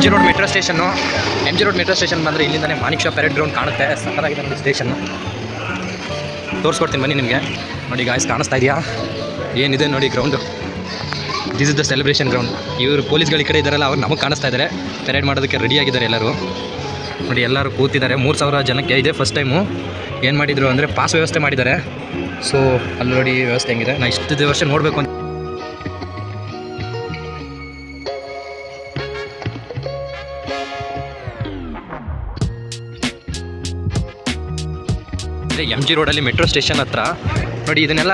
G road metro station. M G road metro station ಬಂದರೆ ಇಲ್ಲಿಂದನೇ Manik Shah parade ground ಕಾಣುತ್ತೆ. ಸಕ್ಕತ್ತಾಗಿದೆ ನೋಡಿ ಸ್ಟೇಷನ್ನು. ತೋರಿಸ್ಕೊಡ್ತೀನಿ ಬನ್ನಿ ನಿಮಗೆ. ನೋಡಿ ಗಾಯ್ಸ್, ಕಾಣಿಸ್ತಾ ಇದೆಯಾ ಏನಿದೆ ನೋಡಿ ground. This is the celebration ground. ಇವರು ಪೊಲೀಸ್ಗಳು ಈ ಕಡೆ ಇದ್ದಾರಲ್ಲ, ಅವ್ರು ನಮಗೆ ಕಾಣಿಸ್ತಾ ಇದ್ದಾರೆ. ಪೆರೇಡ್ ಮಾಡೋದಕ್ಕೆ ರೆಡಿಯಾಗಿದ್ದಾರೆ ಎಲ್ಲರೂ. ನೋಡಿ ಎಲ್ಲರೂ ಕೂತಿದ್ದಾರೆ. 3000 ಜನಕ್ಕೆ ಇದೆ ಫಸ್ಟ್ ಟೈಮು. ಏನು ಮಾಡಿದರು ಅಂದರೆ ಪಾಸ್ ವ್ಯವಸ್ಥೆ ಮಾಡಿದ್ದಾರೆ. ಸೊ ಅಲ್ಲಿ ನೋಡಿ ವ್ಯವಸ್ಥೆ ಹೆಂಗಿದೆ. ನಾನು ಇಷ್ಟು ವರ್ಷ ನೋಡಬೇಕು ಅಂತ. ಎಮ್ ಜಿ ರೋಡಲ್ಲಿ ಮೆಟ್ರೋ ಸ್ಟೇಷನ್ ಹತ್ರ ನೋಡಿ. ಇದನ್ನೆಲ್ಲ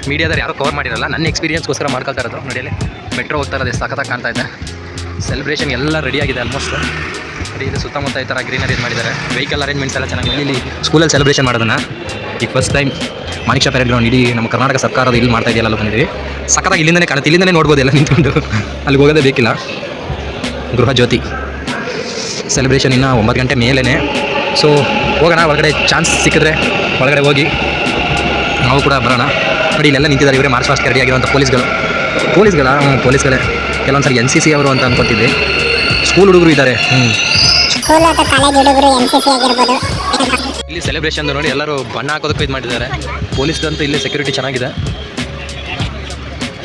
ಮೀಡಿಯಾದಲ್ಲಿ ಯಾರೂ ಕವರ್ ಮಾಡಿರಲ್ಲ. ನನ್ನ ಎಕ್ಸ್ಪೀರಿಯನ್ಸ್ಗೋಸ್ಕರ ಮಾಡ್ಕೊಳ್ತಾ ಇರೋದು. ನೋಡಿ ಅಲ್ಲಿ ಮೆಟ್ರೋ ಹೋಗ್ತಾ ಇರೋದು ಎಷ್ಟು ಸಖತ್ತಾಗಿ ಕಾಣ್ತಾ ಇದೆ. ಸೆಲೆಬ್ರೇಷನ್ ಎಲ್ಲ ರೆಡಿಯಾಗಿದೆ ಆಲ್ಮೋಸ್ಟ್. ನೋಡಿ ಇದು ಸುತ್ತಮುತ್ತ ಈ ಥರ ಗ್ರೀನರಿ ಮಾಡಿದ್ದಾರೆ. ವೆಹಿಕಲ್ ಅರೇಂಜ್ಮೆಂಟ್ಸ್ ಎಲ್ಲ ಚೆನ್ನಾಗಿದೆ. ಇಲ್ಲಿ ಸ್ಕೂಲಲ್ಲಿ ಸೆಲೆಬ್ರೇಷನ್ ಮಾಡೋದನ್ನು ಈಗ first time Manik Shah parade ground ಇಡೀ ನಮ್ಮ ಕರ್ನಾಟಕ ಸರ್ಕಾರದ ಇಲ್ಲಿ ಮಾಡ್ತಾ ಇದೆಯಲ್ಲ ಬಂದಿದ್ದೀವಿ. ಸಖತ್ತಾಗಿ ಇಲ್ಲಿಂದನೇ ಕಾಣುತ್ತೆ. ಇಲ್ಲಿಂದನೇ ನೋಡ್ಬೋದು ಎಲ್ಲ ನಿಂತ್ಕೊಂಡು. ಅಲ್ಲಿಗೆ ಹೋಗೋದೇ ಬೇಕಿಲ್ಲ. ಗೃಹ ಜ್ಯೋತಿ ಸೆಲೆಬ್ರೇಷನ್ ಇನ್ನೂ 9 ಗಂಟೆ ಮೇಲೇ. ಸೊ ಹೋಗೋಣ ಒಳಗಡೆ. ಚಾನ್ಸ್ ಸಿಕ್ಕಿದ್ರೆ ಒಳಗಡೆ ಹೋಗಿ ನಾವು ಕೂಡ ಬರೋಣ. ನೋಡಿ ಇಲ್ಲೆಲ್ಲ ನಿಂತಿದ್ದಾರೆ. ಇವರೇ ಮಾರ್ಚ್ ಪಾಸ್ಟ್ಗೆ ರೆಡಿಯಾಗಿರುವಂಥ ಪೊಲೀಸ್ಗಳೇ. ಕೆಲವೊಂದು ಸರಿ NCC ಅವರು ಅಂತ ಅಂದ್ಕೊತಿದ್ವಿ. ಸ್ಕೂಲ್ ಹುಡುಗರು ಇದ್ದಾರೆ. ಇಲ್ಲಿ ಸೆಲೆಬ್ರೇಷನ್ ನೋಡಿ ಎಲ್ಲರೂ ಬಣ್ಣ ಹಾಕೋದಕ್ಕೂ ಇದು ಮಾಡಿದ್ದಾರೆ. ಪೊಲೀಸ್ದಂತೂ ಇಲ್ಲಿ ಸೆಕ್ಯೂರಿಟಿ ಚೆನ್ನಾಗಿದೆ.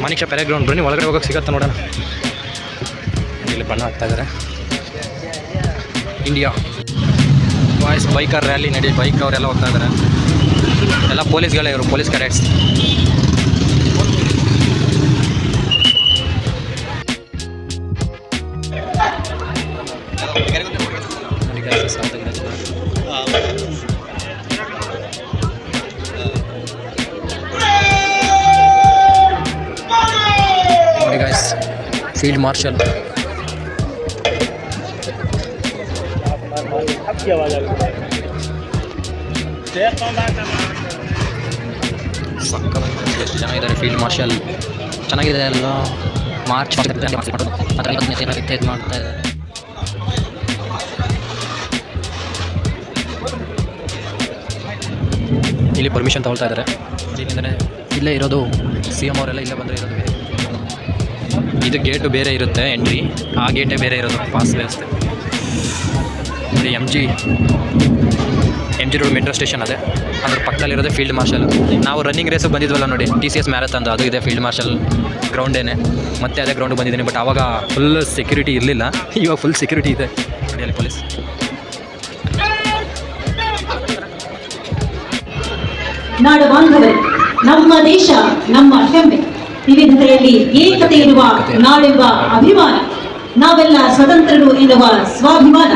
ಮಾಣಿಕ್ ಶಾ ಪೆರೇಡ್ ಗ್ರೌಂಡ್ ಬನ್ನಿ, ಒಳಗಡೆ ಹೋಗೋಕೆ ಸಿಗತ್ತೆ ನೋಡೋಣ. ಇಲ್ಲಿ ಬಣ್ಣ ಹಾಕ್ತಾ ಇದ್ದಾರೆ. ಇಂಡಿಯಾ ಬಾಯ್ಸ್ ಬೈಕರ್ ರ್ಯಾಲಿ ನಡಿ. ಬೈಕ್ ಅವರೆಲ್ಲ ಹೋಗ್ತಾ ಇದ್ದಾರೆ. ಎಲ್ಲ ಪೊಲೀಸ್ಗಳೇ, ಇವರು ಪೊಲೀಸ್ ಕ್ಯಾಡೆಟ್ಸ್. ನೋಡಿ ಗಾಯ್ಸ್, ಫೀಲ್ಡ್ ಮಾರ್ಷಲ್. ಎಷ್ಟು ಜನ ಇದ್ದಾರೆ. ಫೀಲ್ಡ್ ಮಾರ್ಷಲ್ ಚೆನ್ನಾಗಿದೆ ಅಲ್ಲ. ಮಾರ್ಚ್ ಮಾಡ್ತಾ ಇದ್ದಾರೆ. ಇಲ್ಲಿ ಪರ್ಮಿಷನ್ ತಗೊಳ್ತಾ ಇದ್ದಾರೆ. ಇಲ್ಲೇ ಇರೋದು CM ಅವರೆಲ್ಲ ಇಲ್ಲೇ ಬಂದರೆ ಇರೋದು ಬೇರೆ. ಇದು ಗೇಟು ಬೇರೆ ಇರುತ್ತೆ ಎಂಟ್ರಿ, ಆ ಗೇಟೇ ಬೇರೆ ಇರೋದು ಪಾಸ್ ವ್ಯವಸ್ಥೆ. ನೋಡಿ M G road metro station ಅದೇ, ಅದ್ರ ಪಕ್ಕದಲ್ಲಿರೋದೇ ಫೀಲ್ಡ್ ಮಾರ್ಷಲ್. ನಾವು ರನ್ನಿಂಗ್ ರೇಸು ಬಂದಿದ್ವಲ್ಲ ನೋಡಿ, TCS ಮ್ಯಾರಥಾನ್, ಅದು ಇದೆ ಫೀಲ್ಡ್ ಮಾರ್ಷಲ್ ಗ್ರೌಂಡೇನೆ. ಮತ್ತೆ ಅದೇ ಗ್ರೌಂಡ್ ಬಂದಿದ್ದೀನಿ. ಬಟ್ ಆವಾಗ ಫುಲ್ ಸೆಕ್ಯೂರಿಟಿ ಇರಲಿಲ್ಲ, ಇವಾಗ ಫುಲ್ ಸೆಕ್ಯೂರಿಟಿ ಇದೆ. ನೋಡಿ ಅಲ್ಲಿ ಪೊಲೀಸ್. ನಾಡು ಬಾಂಧವರೇ, ನಮ್ಮ ದೇಶ ನಮ್ಮ ಹೆಮ್ಮೆ. ವಿವಿಧತೆಯಲ್ಲಿ ಏಕತೆ ಇರುವ ನಾಡೆಂಬ ಅಭಿಮಾನ. ನಾವೆಲ್ಲ ಸ್ವತಂತ್ರರು ಎನ್ನುವ ಸ್ವಾಭಿಮಾನ.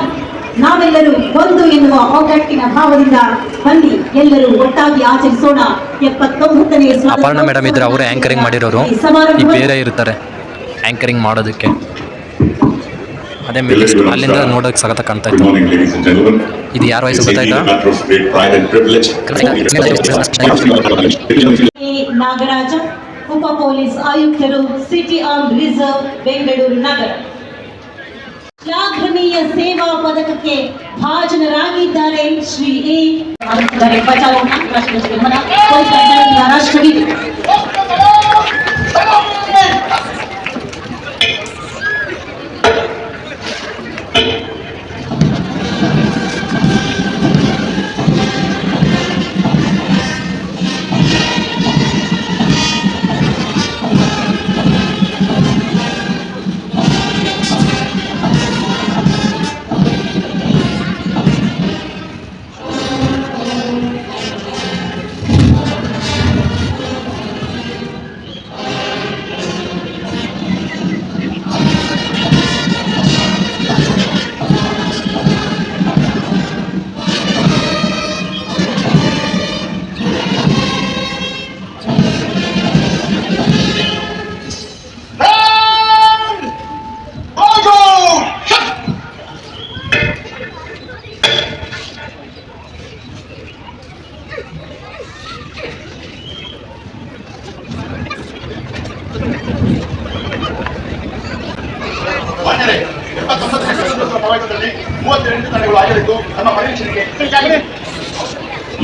ನಾವೆಲ್ಲರೂ ಒಂದು ಎನ್ನುವ ಒಗ್ಗಟ್ಟಿನ ಭಾವದಿಂದ ಬನ್ನಿ ಎಲ್ಲರೂ ಒಟ್ಟಾಗಿ ಆಚರಿಸೋಣ 79ನೇ ಅಪರ್ಣ ಮೇಡಮ್ ಇದ್ರೆ ಅವರೇ ಆ್ಯಂಕರಿಂಗ್ ಮಾಡಿರೋರು. ಈ ಬೇರೆ ಇರ್ತಾರೆ ಆ್ಯಂಕರಿಂಗ್ ಮಾಡೋದಕ್ಕೆ. ಅದೇ ಮೆಜೆಸ್ಟ್ ಅಲ್ಲಿಂದ ನೋಡೋಕೆ ಸಖತ್ ಕಾಣ್ತಾ ಇತ್ತು. ಇದು ಯಾರ ವಯಸ್ಸು ಗೊತ್ತಾಯ್ತಾ? ನಾಗರಾಜ, ಉಪ ಪೊಲೀಸ್ ಆಯುಕ್ತರು, ಸಿಟಿ ಆರ್ಮ್ ರಿಸರ್ವ್, ಬೆಂಗಳೂರು ನಗರ. ಶ್ಲಾಘನೀಯ ಸೇವಾ ಪದಕಕ್ಕೆ ಭಾಜನರಾಗಿದ್ದಾರೆ ಶ್ರೀ ಎ. ರಾಷ್ಟ್ರಗೀತೆ.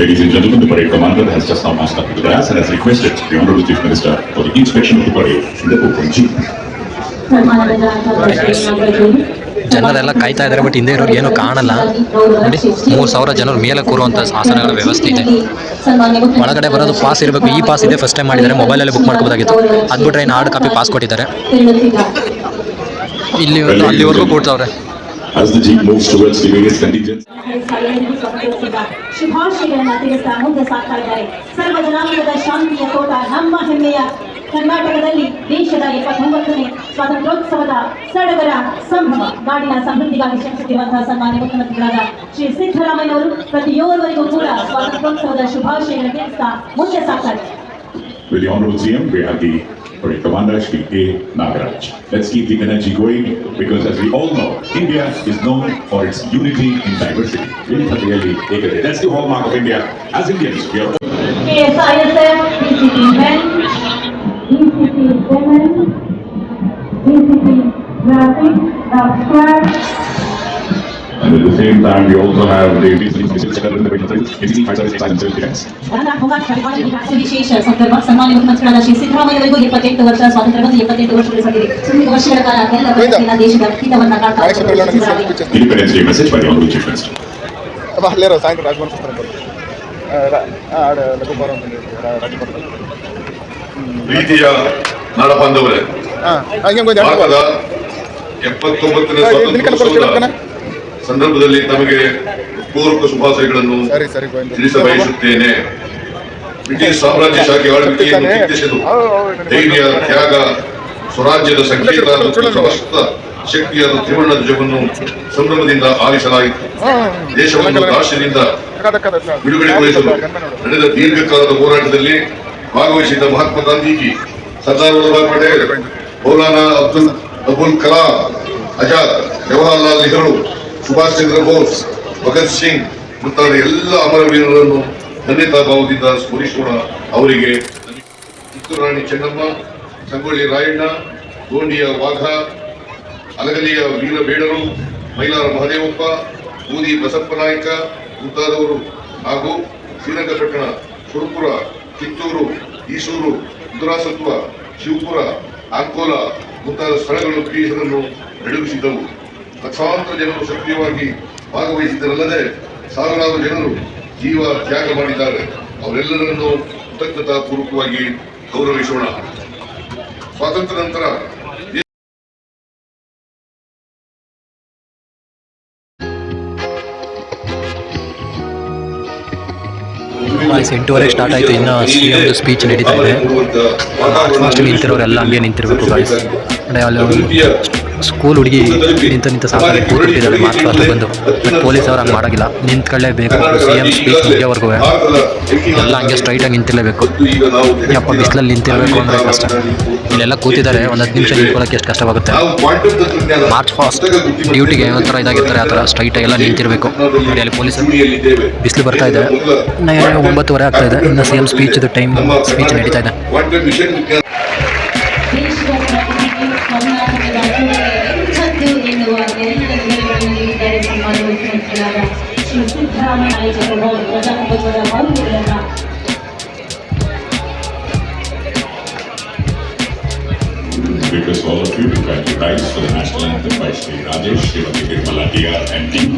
Ladies and gentlemen, the parade commander has just now passed up to the dais and has requested the Honorable Chief Minister for the inspection of the parade in the open jeep. ಜನರೆಲ್ಲ ಕಾಯ್ತಾ ಇದ್ದಾರೆ, but ಹಿಂದೆ ಇರೋರು ಏನೂ ಕಾಣಲ್ಲ. ನೋಡಿ 3,000 ಜನರ ಮೇಲೆ ಕೂರುವಂಥ ಆಸನಗಳ ವ್ಯವಸ್ಥೆ ಇದೆ. ಒಳಗಡೆ ಬರೋದು ಪಾಸ್ ಇರಬೇಕು. ಈ ಪಾಸ್ ಇದೆ, ಫಸ್ಟ್ ಟೈಮ್ ಮಾಡಿದ್ದಾರೆ, ಮೊಬೈಲಲ್ಲಿ ಬುಕ್ ಮಾಡ್ಕೋಬೋದಾಗಿತ್ತು. ಅದು ಬಿಟ್ಟರೆ ಇನ್ನು ಹಾರ್ಡ್ ಕಾಪಿ ಪಾಸ್ ಕೊಟ್ಟಿದ್ದಾರೆ. ಇಲ್ಲಿ ಅಲ್ಲಿವರೆಗೂ ಕೂಡ್ತವ್ರೆ. As the jeep moves towards the various contingents. ಶುಭಾಶಯಗಳನ್ನ ತಿಳಿಸ್ತಾ ಮುಂದೆ ಸಾಗ್ತಾ ಇದ್ದಾರೆ. ಸರ್ವ ಜನಾಂಗದ ಶಾಂತಿಯ ತೋಟ ನಮ್ಮ ಹೆಮ್ಮೆಯ ಕರ್ನಾಟಕದಲ್ಲಿ ದೇಶದ 79ನೇ ಸ್ವಾತಂತ್ರ್ಯೋತ್ಸವದ ಸಡಗರ ಸಂಭ್ರಮ. ನಾಡಿನ ಸಮೃದ್ಧಿಗಾಗಿ ಶ್ರಮಿಸುತ್ತಿರುವಂತಹ ಸನ್ಮಾನ್ಯ ಮುಖ್ಯಮಂತ್ರಿಗಳಾದ ಶ್ರೀ ಸಿದ್ದರಾಮಯ್ಯನವರು ಪ್ರತಿಯೋರ್ವರಿಗೂ ಕೂಡ ಸ್ವಾತಂತ್ರ್ಯೋತ್ಸವದ ಶುಭಾಶಯಗಳನ್ನು ತಿಳಿಸ್ತಾ ಮುಂದೆ ಸಾಗ್ತಾ ಇದ್ದಾರೆ. With the Honorable CM, we have the Parade Commander Shri A. Nagaraj. Let's keep the energy going because, as we all know, India is known for its unity in diversity. That's the hallmark of India. As Indians, we are. KSISF, DCP men, DCP women, DCP traffic, squad. And at the same time, we also have the ವಿಶೇಷ ಸಂದರ್ಭ ಸನ್ಮಾನ್ಯ ಮುಖ್ಯಮಂತ್ರಿಗಳಾದ ಶ್ರೀ ಸಿದ್ದರಾಮಯ್ಯವರಿಗೂ 28 ವರ್ಷ ಸ್ವಾತಂತ್ರ್ಯ ಬಂದು 28 ವರ್ಷಗಳು ಸಾಗಿದೆ. ವರ್ಷಗಳ ಕಾಲ ಎಲ್ಲ ಬಗೆಗಿನ ದೇಶದ ಹಿತವನ್ನ ಕಾಡ್ತಾ Independence Day message by the Honorable Chief Minister. ಪ್ರೀತಿಯ ನಾಡ ಬಾಂಧವರೇ, ಭಾರತದ 79ನೇ ಸ್ವಾತಂತ್ರ್ಯೋತ್ಸವದ ಸಂದರ್ಭದಲ್ಲಿ ತಮಗೆ ಪೂರ್ವಕ ಶುಭಾಶಯಗಳನ್ನು ತಿಳಿಸ ಬಯಸುತ್ತೇನೆ. ಬ್ರಿಟಿಷ್ ಸಾಮ್ರಾಜ್ಯಶಾಹಿ ಆಳ್ವಿಕೆಯನ್ನು ಕಿತ್ತಿಸಿದು ಧೈರ್ಯ, ತ್ಯಾಗ, ಸ್ವರಾಜ್ಯದ ಸಂಕೇತ ಮತ್ತು ಸಮಸ್ತ ಶಕ್ತಿಯಾದ ತ್ರಿವರ್ಣ ಧ್ವಜವನ್ನು ಸಂಭ್ರಮದಿಂದ ಆರಿಸಲಾಯಿತು. ದೇಶವನ್ನು ದಾಸ್ಯದಿಂದ ಬಿಡುಗಡೆಗೊಳಿಸಲು ನಡೆದ ದೀರ್ಘಕಾಲದ ಹೋರಾಟದಲ್ಲಿ ಭಾಗವಹಿಸಿದ ಮಹಾತ್ಮ ಗಾಂಧೀಜಿ, ಸರ್ದಾರ್ ವಲ್ಲಭಾಯ್ ಪಟೇಲ್, ಮೌಲಾನಾ ಅಬುಲ್ ಕಲಾಂ ಆಜಾದ್, ಜವಾಹರ್ಲಾಲ್ ನೆಹರು, ಸುಭಾಷ್ ಚಂದ್ರ ಬೋಸ್, ಭಗತ್ ಸಿಂಗ್ ಮುಂತಾದ ಎಲ್ಲ ಅಮರವೀರರನ್ನು ಧನ್ಯತಾ ಭಾವದಿಂದ ಸ್ಮರಿಸೋಣ. ಅವರಿಗೆ ಕಿತ್ತೂರು ರಾಣಿ ಚೆನ್ನಮ್ಮ, ಸಂಗೊಳ್ಳಿ ರಾಯಣ್ಣ, ಗೋಂಡಿಯ ವಾಘ, ಅಲಗಲಿಯ ವೀರಬೇಡರು, ಮೈಲಾರ ಮಹದೇವಪ್ಪ, ಬೂದಿ ಬಸಪ್ಪ ನಾಯಕ ಮುಂತಾದವರು ಹಾಗೂ ಶ್ರೀರಂಗಪಟ್ಟಣ, ಸುರಪುರ, ಕಿತ್ತೂರು, ಈಸೂರು, ರುದ್ರಾಸತ್ವ, ಶಿವಪುರ, ಅಂಕೋಲ ಮುಂತಾದ ಸ್ಥಳಗಳು ಬ್ರಿಟಿಷರನ್ನು ನಡುಗಿಸಿದ್ದವು. ಲಕ್ಷಾಂತರ ಜನರು ಸಕ್ರಿಯವಾಗಿ ಭಾಗವಹಿಸಿದ್ದರಲ್ಲದೆ ಸಾವಿರಾರು ಜನರು ಜೀವ ತ್ಯಾಗ ಮಾಡಿದ್ದಾರೆ. ಅವರೆಲ್ಲರನ್ನು ಕೃತಜ್ಞತಾ ಪೂರ್ವಕವಾಗಿ ಗೌರವಿಸೋಣ. ಸ್ವಾತಂತ್ರ್ಯ ನಂತರ ವಾಯ್ಸ್ 8:30 ಸ್ಟಾರ್ಟ್ ಆಯಿತು. ಇನ್ನು ಒಂದು ಸ್ಪೀಚ್ ನಡೀತಾ ಇದೆ. ಫಸ್ಟ್ ನಿಂತಿರೋರೆಲ್ಲ ಹಂಗೆ ನಿಂತಿರಬೇಕು ಗಾಯ್ಸ್. ಅಲ್ಲಿ ಸ್ಕೂಲ್ ಹುಡುಗಿ ನಿಂತ ಸಾಕಾಗಿ ಕೂತ್ಬಿಟ್ಟಿದ್ದಾರೆ ಮಾತ್ರ ಅದು ಬಂದು. ಬಟ್ ಪೊಲೀಸ್ ಅವ್ರು ಹಂಗೆ ಮಾಡೋಗಿಲ್ಲ, ನಿಂತ್ಕೊಳ್ಳೇಬೇಕು. CM ಸ್ಪೀಚ್ ಮುಗಿಯೋವರೆಗೂ ಎಲ್ಲ ಹಂಗೆ ಸ್ಟ್ರೈಟಾಗಿ ನಿಂತಿರಬೇಕು. ಯಪ್ಪ ಬಿಸಿಲಲ್ಲಿ ನಿಂತಿರಬೇಕು ಅಂದರೆ ಕಷ್ಟ. ಇಲ್ಲೆಲ್ಲ ಕೂತಿದ್ದಾರೆ, ಒಂದು 10 ನಿಮಿಷ ನಿಂತ್ಕೊಳ್ಳೋಕ್ಕೆ ಎಷ್ಟು ಕಷ್ಟವಾಗುತ್ತೆ. ಮಾರ್ಚ್ ಫಾಸ್ಟ್ ಡ್ಯೂಟಿಗೆ ಒಂಥರ ಇದಾಗಿರ್ತಾರೆ, ಆ ಥರ ಸ್ಟ್ರೈಟಾಗಿ ಎಲ್ಲ ನಿಂತಿರಬೇಕು. ನೋಡಿ ಅಲ್ಲಿ ಪೊಲೀಸರು ಬಿಸಿಲು ಬರ್ತಾ ಇದೆ. 9:30 ಆಗ್ತಾ ಇದೆ. ಇನ್ನು CM ಸ್ಪೀಚ್ದು ಟೈಮ್ ಸ್ಪೀಚ್ ನಡೀತಾ ಇದೆ. ಎನ್ನುವ ನೀಡಿದ್ದಾರೆ ಸನ್ಮಾನ್ಯ ಮುಖ್ಯಮಂತ್ರಿಗಳಾದ ಶ್ರೀ ಸಿದ್ದರಾಮಯ್ಯ ಪ್ರಜಾಪ್ರಭುತ್ವದ ಮೌಲ್ಯಗಳನ್ನು Request all of you to grant your rights for the national anthem by Shri Rajesh, Srimati Nirmala DR and team.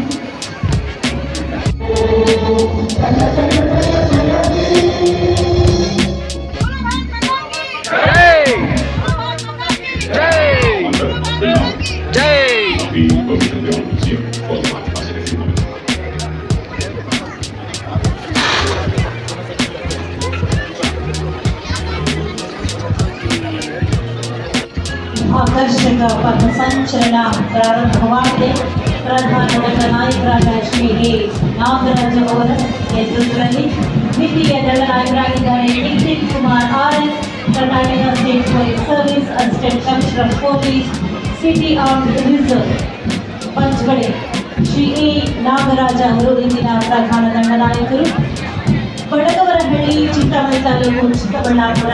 ಆಕರ್ಷಕ ಪಥ ಸಂಚಲನ ಪ್ರಾರಂಭವಾಗಿದೆ. ಪ್ರಧಾನಮಂತ್ರಿ ನಾಯಕರಾದ ಶ್ರೀ ಎ. ನಾಗರಾಜ್ ಅವರ ನೇತೃತ್ವದಲ್ಲಿ ದ್ವಿತೀಯ ದಂಡನಾಯಕರಾಗಿದ್ದಾರೆ Nikhil Kumar RS, Karnataka state police service assistant commissioner of police, city armed reserve ಪಂಚಗಡೆ ಶ್ರೀ ಎ. ನಾಗರಾಜ ಅವರು ಇಂದಿನ ಪ್ರಧಾನ ದಂಡನಾಯಕರು. ಬಡಗವರಹಳ್ಳಿ, ಚಿಂತಾಮಣಿ ತಾಲೂಕು, ಚಿಕ್ಕಬಳ್ಳಾಪುರ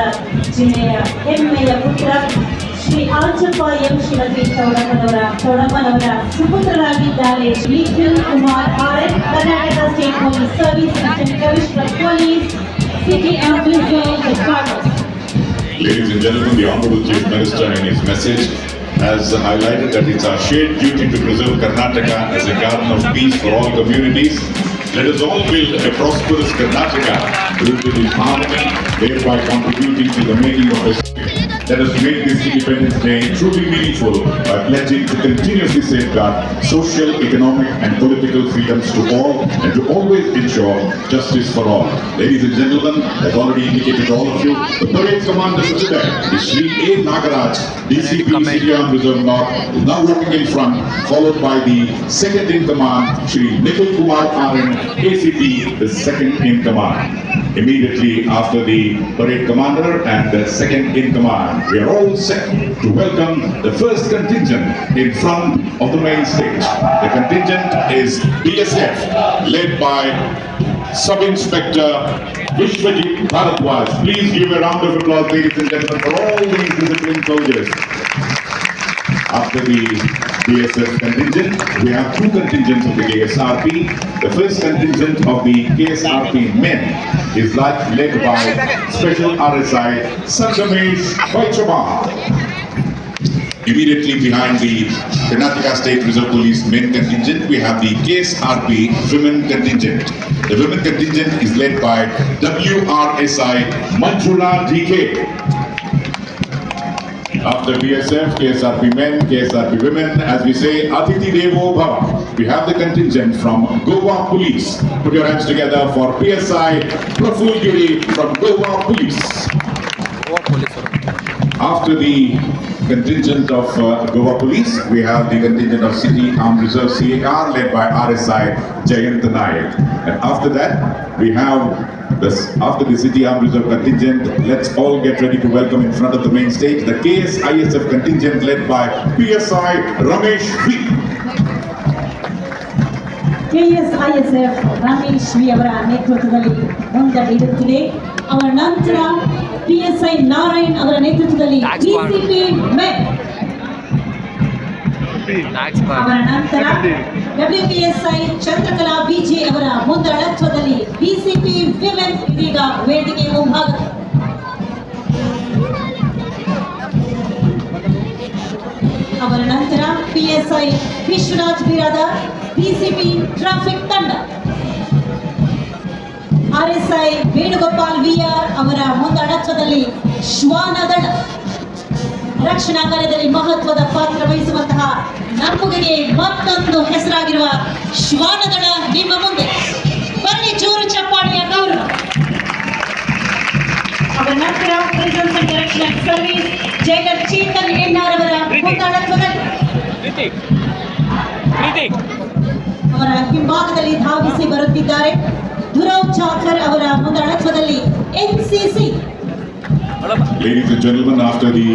ಜಿಲ್ಲೆಯ ಹೆಮ್ಮೆಯ ಪುತ್ರ ಶ್ರೀ ಆಂಜಪ್ಪ ಎಂ ಶಿವತಿ ಚೌಡಪ್ಪನವರ ಸುಪುತ್ರರಾಗಿದ್ದಾರೆ. Nikhil Kumar RS, Karnataka state police service assistant commissioner police, city armed reserve headquarters. Ladies and gentlemen, the Honorable Chief Minister in his message has highlighted that it's our shared duty to preserve Karnataka as a garden of peace for all communities. Let us all build a prosperous Karnataka rooted in harmony, thereby contributing to the making of a state. Let us make this Independence Day truly meaningful by pledging to continuously safeguard social, economic and political freedoms to all and to always ensure justice for all. Ladies and gentlemen, as already indicated to all of you, the parade commander for today is Shri A. Nagaraj, DCP City Arm Reserve North, is now walking in front, followed by the second in command, Shri Nikhil Kumar Aran, ACP, the second in command. Immediately after the parade commander and the second in command, we are all set to welcome the first contingent in front of the main stage. The contingent is BSF, led by Sub-Inspector Vishwajit Bharadwaj. Please give a round of applause, ladies and gentlemen, for all these disciplined soldiers. After the BSF contingent, we have two contingents of the KSRP. The first contingent of the KSRP men is led by Special RSI Sangamesh Vaichama. Immediately behind the Karnataka State Reserve Police men contingent, we have the KSRP women contingent. The women contingent is led by WRSI Manjula DK. After BSF, KSRP men, KSRP women, as we say, Atiti Devo Bhava. We have the contingent from Goa Police. Put your hands together for PSI Praful Giri from Goa Police. After the contingent of Goa Police, we have the contingent of City Armed Reserve CAR led by RSI Jayant Nayak. And after that, we have after the City Armed Reserve contingent, let's all get ready to welcome in front of the main stage the KSISF contingent led by PSI Ramesh V. KSISF Ramesh V ಅವರ ನೇತೃತ್ವದಲ್ಲಿ ಮುಂದಡಿಯುತ್ತಿದೆ. ಅವರ ನಂತರ PSI Narayan ಅವರ ನೇತೃತ್ವದಲ್ಲಿ DCP men, ಅವರ ನಂತರ WPSI Chandrakala BJ ಅವರ ಮುಂದಾಳತ್ವದಲ್ಲಿ DCP women ಇದೀಗ ವೇದಿಕೆ ಮುಂಭಾಗ. ಅವರ ನಂತರ PSI Vishwanath Biradar DCP traffic ತಂಡ, RSI ವೇಣುಗೋಪಾಲ್ VR ಅವರ ಮುಂದಾಳತ್ವದಲ್ಲಿ ಶ್ವಾನ ದಳ. ರಕ್ಷಣಾ ಕಾರ್ಯದಲ್ಲಿ ಮಹತ್ವದ ಪಾತ್ರ ವಹಿಸುವಂತಹ ನಮ್ಮುಗೆಗೆ ಮತ್ತೊಂದು ಹೆಸರಾಗಿರುವ ಶ್ವಾನದಳ ನಿಮ್ಮ ಮುಂದೆ ಬನ್ನಿ, ಜೋರು ಚಪ್ಪಾಳೆಯ ಗೌರವ. ಅವರ ನಂತರ presence and direction service jailer Chetan NR ಅವರ ಮುಂದಾಳತ್ವದಲ್ಲಿ, ಅವರ ಹಿಂಭಾಗದಲ್ಲಿ ಧಾವಿಸಿ ಬರುತ್ತಿದ್ದಾರೆ ಧುರವ್ ಚಾಕರ್ ಅವರ ಮುಂದಾಳತ್ವದಲ್ಲಿ NCC. Ladies and gentlemen, after the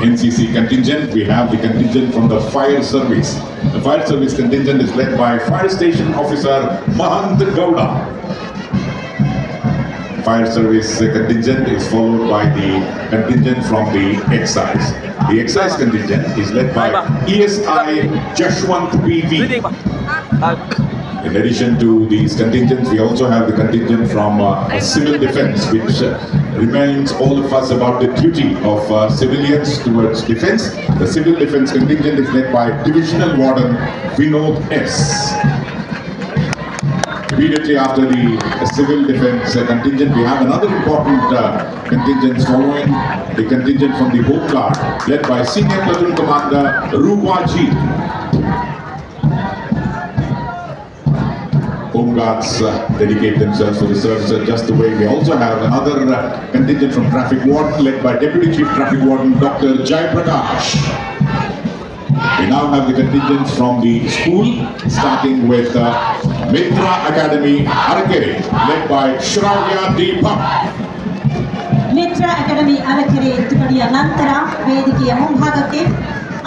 NCC contingent, we have the contingent from the fire service. The fire service contingent is led by Fire Station Officer Mahant Gowda. Fire service contingent is followed by the contingent from the excise. The excise contingent is led by ESI Jashwant PV. In addition to these contingents, we also have the contingent from civil defense, which reminds all of us about the duty of civilians towards defense. The civil defense contingent is led by Divisional Warden Vinod S. Immediately after the civil defense contingent, we have another important contingent following the contingent from the Home Guard, led by Senior Platoon Commander Ruwaji. Home Guards dedicate themselves to the service just the way we also have another contingent from Traffic Warden led by Deputy Chief Traffic Warden Dr. Jai Prakash. We now have the contingents from the school, starting with Mitra Academy Arakere, led by Shravya Deepak. Mitra academy Arakere ತುಕಡಿಯ ನಂತರ ವೇದಿಕೆಯ ಮುಂಭಾಗಕ್ಕೆ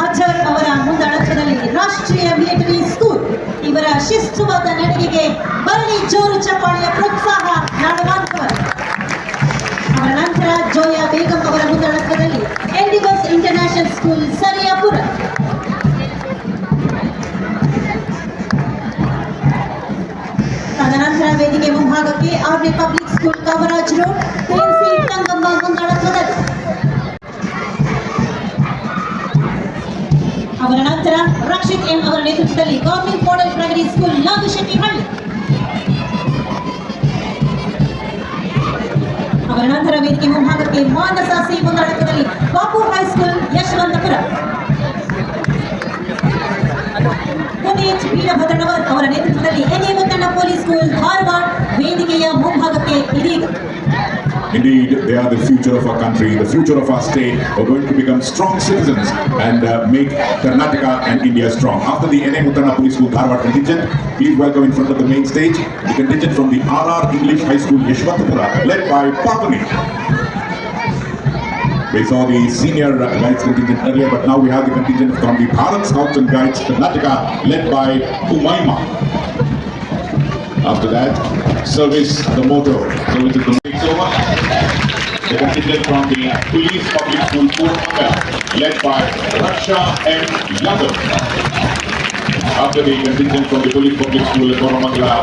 ಅಜರ್ ಅವರ ಮುಂದಾಳತ್ವದಲ್ಲಿ ರಾಷ್ಟ್ರೀಯ military school ಇವರ ಶಿಸ್ತುಬದ್ಧ ನಡಿಗೆಗೆ ಬರಲಿ ಜೋರು ಚಪ್ಪಾಳೆಯ ಪ್ರೋತ್ಸಾಹ ನಾಡವಾಗ್ತವರು. ಅವರ ನಂತರ ಜೋಯಾ ಬೇಗಂ ಅವರ ಮುಂದಾಳತ್ವದಲ್ಲಿ ಎಂಡಿವರ್ಸ್ ಇಂಟರ್ನ್ಯಾಷನಲ್ ಸ್ಕೂಲ್ ಸರಿಯಾಪುರ. ತದನಂತರ ವೇದಿಕೆ ಮುಂಭಾಗಕ್ಕೆ army public school Kamaraj road Princy Thangamma ಮುಂದಾಳತ್ವದಲ್ಲಿ ಅವರ ನಂತರ ರಕ್ಷಿತ್ ಎಂ ಅವರ ನೇತೃತ್ವದಲ್ಲಿ government model primary school Nagashettihalli. ಅವರ ನಂತರ ವೇದಿಕೆ ಮುಂಭಾಗಕ್ಕೆ ಮಾನಸ ಸಿ ಮುಂದಾಳತ್ವದಲ್ಲಿ ಬಾಪು ಹೈಸ್ಕೂಲ್ ಯಶವಂತಪುರ. ಪುನೀತ್ ವೀರಭದ್ರನವರ್ ಅವರ ನೇತೃತ್ವದಲ್ಲಿ NA Muthanna police school Dharwad ವೇದಿಕೆಯ ಮುಂಭಾಗಕ್ಕೆ ಇದೀಗ. Indeed, they are the future of our country, the future of our state. We're going to become strong citizens and make Karnataka and India strong. After the N.A. Muttanna Police School Dharwad contingent, please welcome in front of the main stage the contingent from the R.R. English High School Yeshwantapura, led by Papani. We saw the senior guides contingent earlier, but now we have the contingent from the Bharat Scouts and Guides Karnataka, led by Umaima. After that, service the motto. Service is the takes over. The contingent from the Police Public School Koramangala, led by Raksha M. Yadav. After the contingent from the Police Public School Koramangala,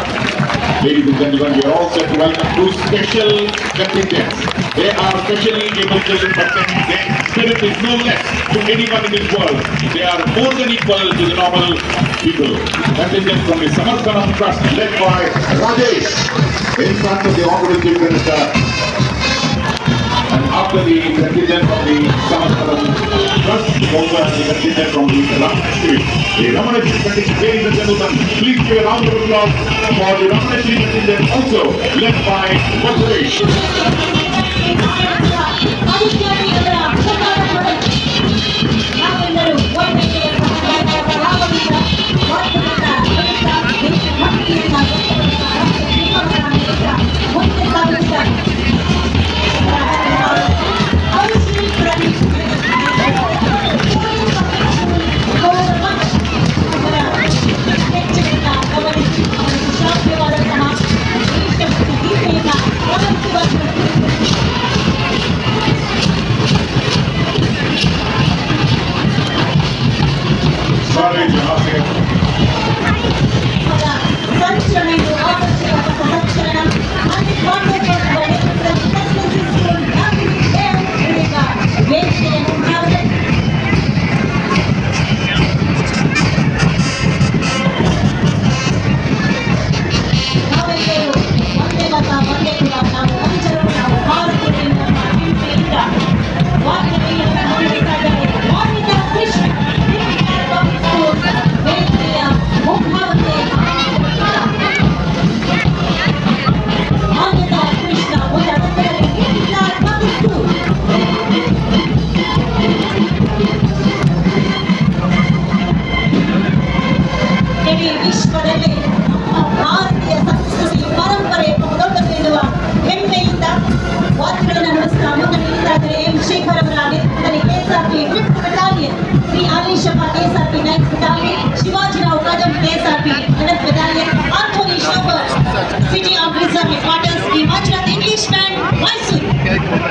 ladies and gentlemen, we are all set to welcome two special contingents. They are specially able children, but their spirit is no less to anyone in this world. They are more than equal to the normal people. Contingent from the Samarthanam Trust, led by Rajesh, in front of the Honorable Chief Minister. And after the contingent from the Samarthanam Trust, also has the contingent from the Ramanashri. The Ramanashri contingent, ladies and gentlemen, please give a round of applause for the Ramanashri contingent, also led by Vakuresh.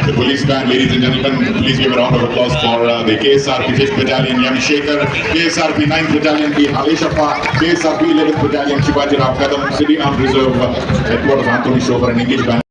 The police band, ladies and gentlemen, please give a round of applause for the KSRP 5th Battalion, Yami Shekhar, KSRP 9th Battalion, P. Haleshappa, KSRP 11th Battalion, Shivaji Rao Kadam, City Armed Reserve, headquarters Anthony Shover and English band.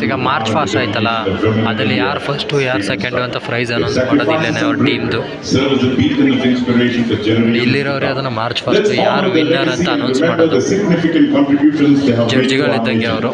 ಈಗ March fast ಆಯ್ತಲ್ಲ, ಅದರಲ್ಲಿ ಯಾರು first ಯಾರು second ಅಂತ price announce ಮಾಡೋದು ಇಲ್ಲೇ ಅವ್ರ ಟೀಮ್ದು. ಇಲ್ಲಿರೋರೇ ಅದನ್ನು ಮಾರ್ಚ್ ಫಾಸ್ಟ್ ಯಾರು ವಿನ್ನರ್ ಅಂತ ಅನೌನ್ಸ್ ಮಾಡೋದು. ಜಡ್ಜಿಗಳಿದ್ದಂಗೆ ಅವರು.